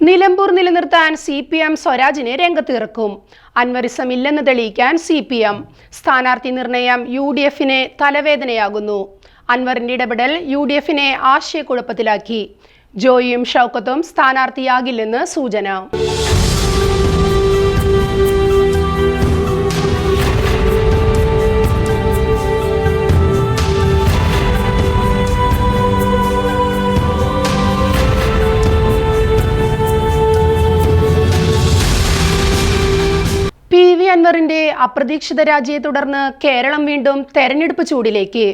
നിലമ്പൂർ നിലനിർത്താൻ CPM സ്വരാജിനെ രംഗത്തിറക്കും. അൻവറിസം ഇല്ലെന്ന് തെളിയിക്കാൻ CPM. സ്ഥാനാർത്ഥി നിർണയം UDFിനെ തലവേദനയാകുന്നു. അൻവറിന്റെ ഇടപെടൽ UDFിനെ ആശയക്കുഴപ്പത്തിലാക്കി. ജോയിയും ഷൗക്കത്തും സ്ഥാനാർത്ഥിയാകില്ലെന്ന് സൂചന. അൻവറിന്റെ അപ്രതീക്ഷിത രാജിയെ തുടർന്ന് കേരളം വീണ്ടും തെരഞ്ഞെടുപ്പ് ചൂടിലേക്ക്.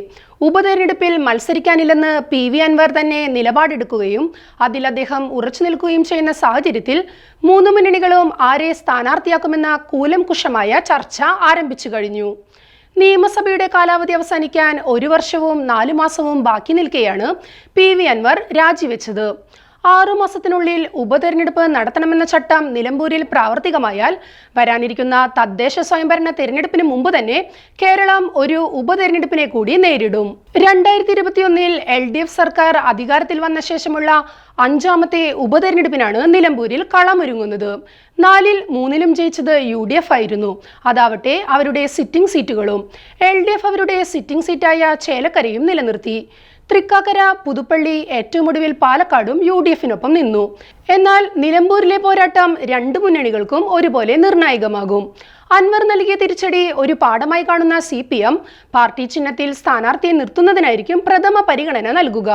ഉപതെരഞ്ഞെടുപ്പിൽ മത്സരിക്കാനില്ലെന്ന് PV അൻവർ തന്നെ നിലപാടെടുക്കുകയും അതിൽ അദ്ദേഹം ഉറച്ചു നിൽക്കുകയും ചെയ്യുന്ന സാഹചര്യത്തിൽ മൂന്ന് മുന്നണികളും ആരെ സ്ഥാനാർത്ഥിയാക്കുമെന്ന കൂലംകുഷമായ ചർച്ച ആരംഭിച്ചു കഴിഞ്ഞു. നിയമസഭയുടെ കാലാവധി അവസാനിക്കാൻ 1 വർഷവും 4 മാസവും ബാക്കി നിൽക്കെയാണ് PV അൻവർ രാജിവെച്ചത്. 6 മാസത്തിനുള്ളിൽ ഉപതെരഞ്ഞെടുപ്പ് നടത്തണമെന്ന ചട്ടം നിലമ്പൂരിൽ പ്രാവർത്തികമായാൽ വരാനിരിക്കുന്ന തദ്ദേശ സ്വയംഭരണ തെരഞ്ഞെടുപ്പിന് മുമ്പ് തന്നെ കേരളം ഒരു ഉപതെരഞ്ഞെടുപ്പിനെ കൂടി നേരിടും. 2021 LDF സർക്കാർ അധികാരത്തിൽ വന്ന ശേഷമുള്ള 5ാമത്തെ ഉപതെരഞ്ഞെടുപ്പിനാണ് നിലമ്പൂരിൽ കളമൊരുങ്ങുന്നത്. 4ൽ 3ലും ജയിച്ചത് UDF ആയിരുന്നു. അതാവട്ടെ അവരുടെ സിറ്റിംഗ് സീറ്റുകളും. LDF അവരുടെ സിറ്റിംഗ് സീറ്റായ ചേലക്കരയും നിലനിർത്തി. തൃക്കാക്കര, പുതുപ്പള്ളി, ഏറ്റവും ഒടുവിൽ പാലക്കാടും UDFിനൊപ്പം നിന്നു. എന്നാൽ നിലമ്പൂരിലെ പോരാട്ടം 2 മുന്നണികൾക്കും ഒരുപോലെ നിർണായകമാകും. അൻവർ നൽകിയ തിരിച്ചടി ഒരു പാഠമായി കാണുന്ന CPM പാർട്ടി ചിഹ്നത്തിൽ സ്ഥാനാർത്ഥിയെ നിർത്തുന്നതിനായിരിക്കും പ്രഥമ പരിഗണന നൽകുക.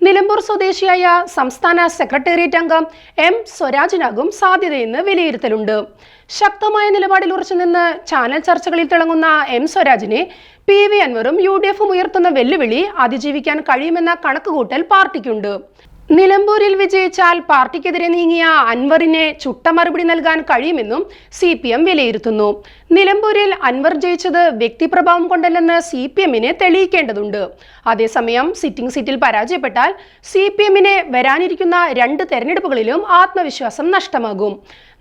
നിലമ്പൂർ സ്വദേശിയായ സംസ്ഥാന സെക്രട്ടേറിയറ്റ് അംഗം M സ്വരാജിനാകും സാധ്യതയെന്ന് വിലയിരുത്തലുണ്ട്. ശക്തമായ നിലപാടിൽ ഉറച്ചുനിന്ന് ചാനൽ ചർച്ചകളിൽ തിളങ്ങുന്ന M സ്വരാജിനെ PV അൻവറും UDFും ഉയർത്തുന്ന വെല്ലുവിളി അതിജീവിക്കാൻ കഴിയുമെന്ന കണക്കുകൂട്ടൽ പാർട്ടിക്കുണ്ട്. നിലമ്പൂരിൽ വിജയിച്ചാൽ പാർട്ടിക്കെതിരെ നീങ്ങിയ അൻവറിനെ ചുട്ട മറുപടി നൽകാൻ കഴിയുമെന്നും CPM വിലയിരുത്തുന്നു. നിലമ്പൂരിൽ അൻവർ ജയിച്ചത് വ്യക്തിപ്രഭാവം കൊണ്ടല്ലെന്ന് CPMനെ തെളിയിക്കേണ്ടതുണ്ട്. അതേസമയം സിറ്റിംഗ് സീറ്റിൽ പരാജയപ്പെട്ടാൽ CPMനെ വരാനിരിക്കുന്ന 2 തെരഞ്ഞെടുപ്പുകളിലും ആത്മവിശ്വാസം നഷ്ടമാകും.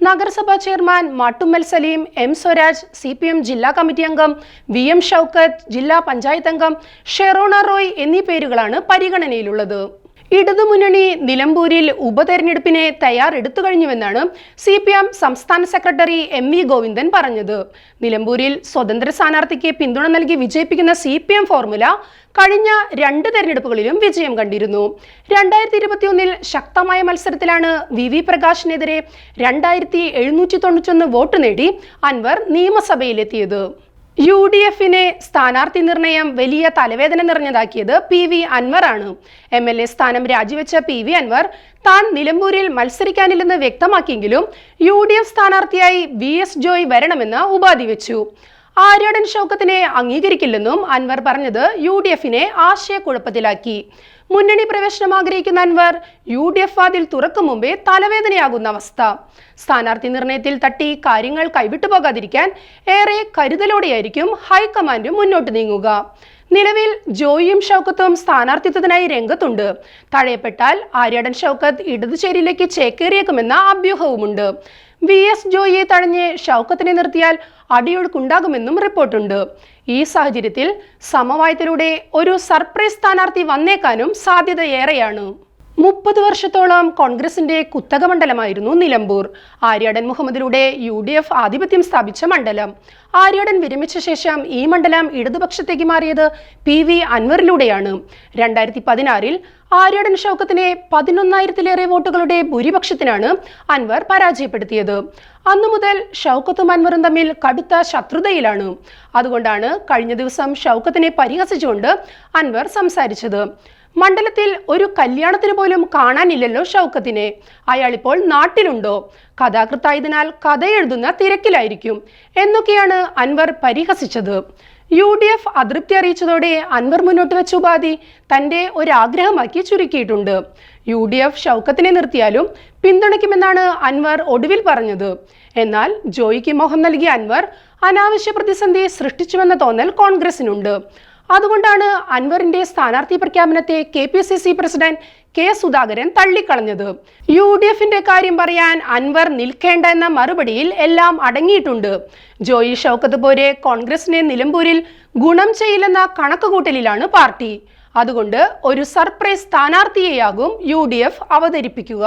നഗരസഭാ chairman Mattummal Saleem, M Swaraj, CPM ജില്ലാ കമ്മിറ്റി അംഗം VM ഷൗക്കത്ത്, ജില്ലാ പഞ്ചായത്ത് അംഗം ഷെറോണ റോയ് എന്നീ പേരുകളാണ് പരിഗണനയിലുള്ളത്. ഇടതുമുന്നണി നിലമ്പൂരിൽ ഉപതെരഞ്ഞെടുപ്പിനെ തയ്യാറെടുത്തു കഴിഞ്ഞുവെന്നാണ് CPM സംസ്ഥാന സെക്രട്ടറി MV ഗോവിന്ദൻ പറഞ്ഞത്. നിലമ്പൂരിൽ സ്വതന്ത്ര സ്ഥാനാർത്ഥിക്ക് പിന്തുണ നൽകി വിജയിപ്പിക്കുന്ന CPM ഫോർമുല കഴിഞ്ഞ 2 തെരഞ്ഞെടുപ്പുകളിലും വിജയം കണ്ടിരുന്നു. 2021 ശക്തമായ മത്സരത്തിലാണ് VV പ്രകാശിനെതിരെ 2791 വോട്ട് നേടി അൻവർ നിയമസഭയിലെത്തിയത്. UDFിനെ സ്ഥാനാർത്ഥി നിർണയം വലിയ തലവേദന നിറഞ്ഞതാക്കിയത് PV അൻവർ ആണ്. MLA സ്ഥാനം രാജിവെച്ച PV അൻവർ താൻ നിലമ്പൂരിൽ മത്സരിക്കാനില്ലെന്ന് വ്യക്തമാക്കിയെങ്കിലും UDF സ്ഥാനാർത്ഥിയായി VS ജോയ് വരണമെന്ന് ഉപാധി വെച്ചു. ആര്യാടൻ ഷൗക്കത്തിനെ അംഗീകരിക്കില്ലെന്നും അൻവർ പറഞ്ഞത് UDFിനെ ആശയക്കുഴപ്പത്തിലാക്കി. മുന്നണി പ്രവേശനം ആഗ്രഹിക്കുന്ന അൻവർ UDF വാതിൽ തുറക്കും മുമ്പേ തലവേദനയാകുന്ന അവസ്ഥ. സ്ഥാനാർത്ഥി നിർണയത്തിൽ തട്ടി കാര്യങ്ങൾ കൈവിട്ടു പോകാതിരിക്കാൻ ഏറെ കരുതലോടെയായിരിക്കും ഹൈക്കമാൻഡും മുന്നോട്ട് നീങ്ങുക. നിലവിൽ ജോയിയും ഷൗക്കത്തും സ്ഥാനാർത്ഥിത്വത്തിനായി രംഗത്തുണ്ട്. തഴയപ്പെട്ടാൽ ആര്യാടൻ ഷൗക്കത്ത് ഇടതുചേരിയിലേക്ക് ചേക്കേറിയേക്കുമെന്ന അഭ്യൂഹവുമുണ്ട്. VS ജോയിയെ തഴഞ്ഞ് ഷൗക്കത്തിനെ നിർത്തിയാൽ അടിയൊഴുക്കുണ്ടാകുമെന്നും റിപ്പോർട്ടുണ്ട്. ഈ സാഹചര്യത്തിൽ സമവായത്തിലൂടെ ഒരു സർപ്രൈസ് സ്ഥാനാർത്ഥി വന്നേക്കാനും സാധ്യതയേറെയാണ്. 30 വർഷത്തോളം കോൺഗ്രസിന്റെ കുത്തക മണ്ഡലമായിരുന്നു നിലമ്പൂർ. ആര്യാടൻ മുഹമ്മദിലൂടെ UDF ആധിപത്യം സ്ഥാപിച്ച മണ്ഡലം. ആര്യാടൻ വിരമിച്ച ശേഷം ഈ മണ്ഡലം ഇടതുപക്ഷത്തേക്ക് മാറിയത് PV അൻവറിലൂടെയാണ്. 2016 ആര്യാടൻ ഷൗക്കത്തിനെ 11,000-ലേറെ വോട്ടുകളുടെ ഭൂരിപക്ഷത്തിനാണ് അൻവർ പരാജയപ്പെടുത്തിയത്. അന്നു മുതൽ ഷൗക്കത്തും അൻവറും തമ്മിൽ കടുത്ത ശത്രുതയിലാണ്. അതുകൊണ്ടാണ് കഴിഞ്ഞ ദിവസം ഷൗക്കത്തിനെ പരിഹസിച്ചുകൊണ്ട് അൻവർ സംസാരിച്ചത്. മണ്ഡലത്തിൽ ഒരു കല്യാണത്തിന് പോലും കാണാനില്ലല്ലോ ഷൗക്കത്തിനെ. അയാളിപ്പോൾ നാട്ടിലുണ്ടോ? കഥാകൃത്തായതിനാൽ കഥ എഴുതുന്ന തിരക്കിലായിരിക്കും എന്നൊക്കെയാണ് അൻവർ പരിഹസിച്ചത്. UDF അതൃപ്തി അറിയിച്ചതോടെ അൻവർ മുന്നോട്ട് വെച്ച ഉപാധി തന്റെ ഒരാഗ്രഹമാക്കി ചുരുക്കിയിട്ടുണ്ട്. UDF ഷൗക്കത്തിനെ നിർത്തിയാലും പിന്തുണയ്ക്കുമെന്നാണ് അൻവർ ഒടുവിൽ പറഞ്ഞത്. എന്നാൽ ജോയിക്ക് മോഹം നൽകിയ അൻവർ അനാവശ്യ പ്രതിസന്ധി സൃഷ്ടിച്ചുവെന്ന തോന്നൽ കോൺഗ്രസിനുണ്ട്. അതുകൊണ്ടാണ് അൻവറിന്റെ സ്ഥാനാർത്ഥി പ്രഖ്യാപനത്തെ KPCC പ്രസിഡന്റ് K സുധാകരൻ തള്ളിക്കളഞ്ഞത്. UDFിന്റെ കാര്യം പറയാൻ അൻവർ നിൽക്കേണ്ട എന്ന മറുപടിയിൽ എല്ലാം അടങ്ങിയിട്ടുണ്ട്. ജോയി ഷൗക്കത്ത് പോലെ കോൺഗ്രസിനെ നിലമ്പൂരിൽ ഗുണം ചെയ്യില്ലെന്ന കണക്കുകൂട്ടലിലാണ് പാർട്ടി. അതുകൊണ്ട് ഒരു സർപ്രൈസ് സ്ഥാനാർത്ഥിയെയാകും UDF അവതരിപ്പിക്കുക.